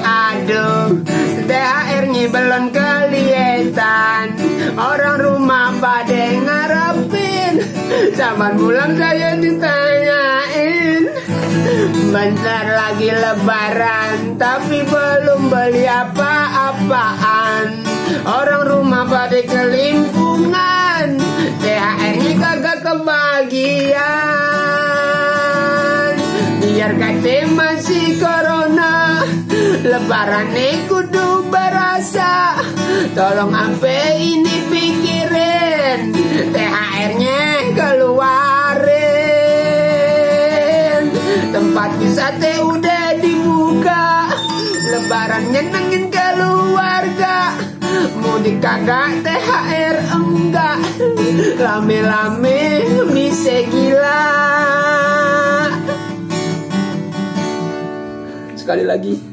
Aduh, THR-nya belum kelihatan. Orang rumah pada ngarepin, kapan pulang saya ditanyain. Bentar lagi lebaran, tapi belum beli apa-apaan. Orang rumah pada kelimpungan, THR-nya kagak kebagian. Biar kate masih corona, lebaran kudu berasa. Tolong apa ini pikirin, THR-nya keluarin. Tempat wisata udah dibuka, lebaran nyenengin keluarga. Mudik kagak, THR enggak, lame-lame bisa gila. Sekali lagi.